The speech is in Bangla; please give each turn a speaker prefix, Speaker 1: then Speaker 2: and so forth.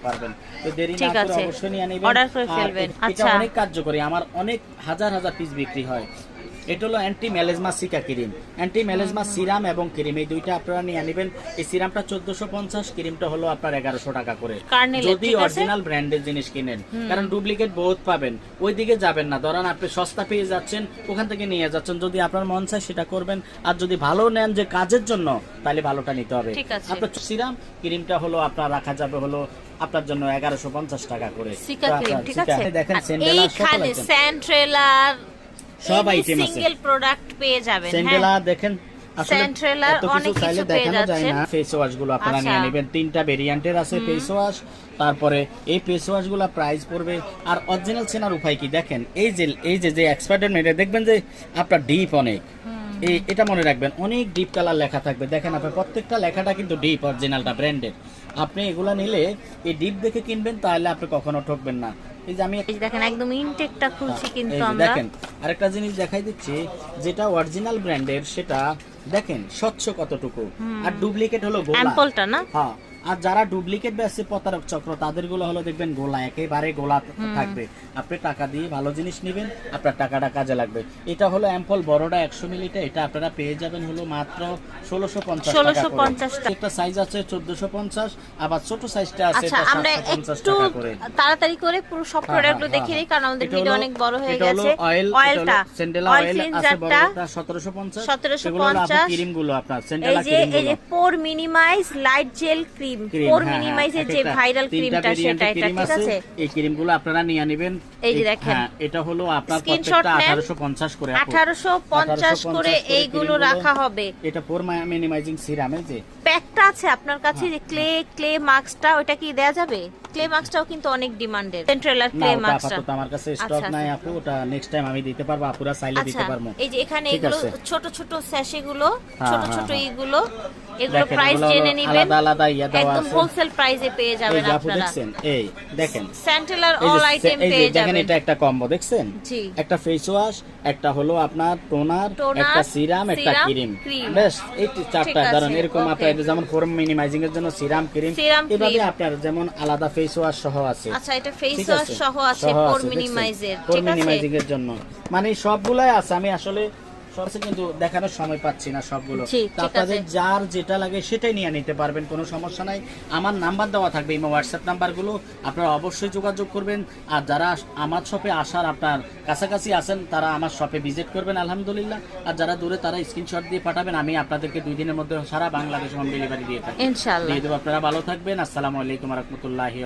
Speaker 1: পারবেন। তো দেরি না করে অবশ্যই নিয়ে নেবেন,
Speaker 2: অর্ডার করে ফেলবেন।
Speaker 1: এটা অনেক কার্যকরী, আমার অনেক হাজার হাজার পিস বিক্রি হয়। এটা হলো অ্যান্টি ম্যালেজমা সিকা ক্রিম, অ্যান্টি ম্যালেজমা সিরাম এবং ক্রিম, এই দুইটা আপনারা নিয়ে নেবেন। এই সিরামটা 1450, ক্রিমটা হলো আপনার 1100 টাকা করে, যদি অরিজিনাল ব্র্যান্ডের জিনিস কিনেন। কারণ ডুপ্লিকেট বহুত পাবেন, ওই দিকে যাবেন না। ধরেন আপনি সস্তা পেয়ে যাচ্ছেন, ওখান থেকে নিয়ে যাচ্ছেন, যদি আপনার মন চায় সেটা করবেন। আর যদি ভালো নেন যে কাজের জন্য, তাহলে ভালোটা নিতে হবে। আপনার সিরাম ক্রিমটা হলো আপনার রাখা যাবে হলো আপনার জন্য 1150 টাকা করে। দেখেন
Speaker 2: সেন্ট্রেলার
Speaker 1: সব আইটেম আছে,
Speaker 2: সিঙ্গেল প্রোডাক্ট পেয়ে যাবেন।
Speaker 1: সেন্ডেলা দেখেন
Speaker 2: সেন্ট্রেলার অনেক কিছু পেয়ে যাচ্ছে।
Speaker 1: ফেস ওয়াশ গুলো আপনারা নিয়ে নেবেন, 3টা ভেরিয়েন্টের আছে ফেস ওয়াশ। তারপরে এই ফেস ওয়াশ গুলো প্রাইস পড়বে। আর অরিজিনাল চেনার উপায় কি দেখেন, এই যে এক্সপায়ার্ড মেটে দেখবেন যে আপনার ডিপ অনেক, এটা মনে রাখবেন, অনেক ডিপ কালার লেখা থাকবে। দেখেন আপনার প্রত্যেকটা লেখাটা কিন্তু ডিপ, অরিজিনালটা ব্র্যান্ডের। আপনি এগুলা নিলে এই ডিপ দেখে কিনবেন, তাহলে আপনি কখনো ঠকবেন না। এই যে আমি
Speaker 2: দেখেন একদম ইনটেকটা খুলছি, কিন্তু আমরা
Speaker 1: দেখেন আরেকটা জিনিস দেখাই দিচ্ছি, যেটা অরিজিনাল ব্র্যান্ডের সেটা দেখেন স্বচ্ছ কতটুকু, আর ডুপ্লিকেট হলো গোলা,
Speaker 2: অ্যাম্পলটা না।
Speaker 1: হ্যাঁ, আর যারা ডুপ্লিকেট বেচে প্রতারক চক্র, তাদের গুলো হলো দেখবেন গোলা, একেবারে গোলা থাকবে। আপনি টাকা দিয়ে ভালো জিনিস নেবেন, আপনার টাকাটা কাজে লাগবে। এটা হলো অ্যাম্পল বড়টা 100 মিলিটা, এটা আপনারা পেয়ে যাবেন হলো মাত্র 1650 টাকা। একটা সাইজ আছে 1450, আবার ছোট সাইজটা আছে 750 টাকা করে।
Speaker 2: তাড়াতাড়ি করে পুরো সব প্রোডাক্টগুলো দেখিয়ে দিই, কারণ আমাদের ভিডিও অনেক বড় হয়ে গেছে। অয়েলটা
Speaker 1: সেন্ডেলা অয়েল আছে বড়টা 1750। ক্রিম গুলো আপনার সেন্ডেলা ক্রিম গুলো,
Speaker 2: এই যে পোর মিনিমাইজ লাইট জেল ক্রিম, পোর মিনিমাইজের যে ভাইরাল ক্রিমটা, সেটা এটা ঠিক আছে।
Speaker 1: এই ক্রিমগুলো আপনারা নিয়ে নেবেন।
Speaker 2: এই যে দেখেন,
Speaker 1: এটা হলো আপনার প্রত্যেকটা 1850 করে,
Speaker 2: 1850 করে এইগুলো রাখা হবে।
Speaker 1: এটা পোর মিনিমাইজিং সিরাম, এই যে
Speaker 2: প্যাকটা আছে আপনার কাছে, যে ক্লে মাস্কটা, ওটা কি দেয়া যাবে? ক্লে মাস্কটাও কিন্তু অনেক ডিমান্ডেড, সেন্ট্রেলার ক্লে মাস্কটা
Speaker 1: আপাতত আমার কাছে স্টক নাই আপু, ওটা নেক্সট টাইম আমি দিতে পারবো, আপুরা চাইলে দিতে পারবো।
Speaker 2: এই যে এখানে এগুলো ছোট ছোট স্যাশে গুলো, ছোট ছোট এইগুলো, এগুলো প্রাইস জেনে নেবেন,
Speaker 1: আলাদা আলাদা ইয়া দেওয়া আছে,
Speaker 2: একদম হোলসেল প্রাইসে পেয়ে যাবেন আপনারা।
Speaker 1: দেখছেন, এই দেখেন
Speaker 2: সেন্ট্রেলার অল আইটেম পেয়ে যাবেন।
Speaker 1: দেখেন এটা একটা কম্বো দেখছেন, একটা ফেস ওয়াশ, একটা হলো আপনার টোনার, একটা সিরাম, একটা ক্রিম, বেশ এই চারটা। ধরেন এরকম আপনার যেমন ফোম মিনিমাইজিং এর জন্য সিরাম ক্রিম, এভাবে আপনার যেমন আলাদা ফেস ওয়াশ সহ আছে।
Speaker 2: আচ্ছা, এটা ফেস ওয়াশ সহ আছে পোর মিনিমাইজের, ঠিক আছে,
Speaker 1: পোর মিনিমাইজিং এর জন্য, মানে সবগুলাই আছে। আমি আসলে সবচেয়ে কিন্তু দেখানোর সময় পাচ্ছি না সবগুলো। আপনাদের যার যেটা লাগে সেটাই নিয়ে নিতে পারবেন, কোনো সমস্যা নাই। আমার নাম্বার দেওয়া থাকবে, ইমো হোয়াটসঅ্যাপ নাম্বারগুলো, আপনারা অবশ্যই যোগাযোগ করবেন। আর যারা আমার শপে আসার আপনার কাছাকাছি আছেন, তারা আমার শপে ভিজিট করবেন আলহামদুলিল্লাহ। আর যারা দূরে, তারা স্ক্রিনশট দিয়ে পাঠাবেন, আমি আপনাদেরকে 2 দিনের মধ্যে সারা বাংলাদেশ হোম ডেলিভারি দিয়ে থাকি, ইনশাআল্লাহ দিয়ে দেব। আপনারা ভালো থাকবেন। আসসালামু আলাইকুম ওয়া রাহমাতুল্লাহি।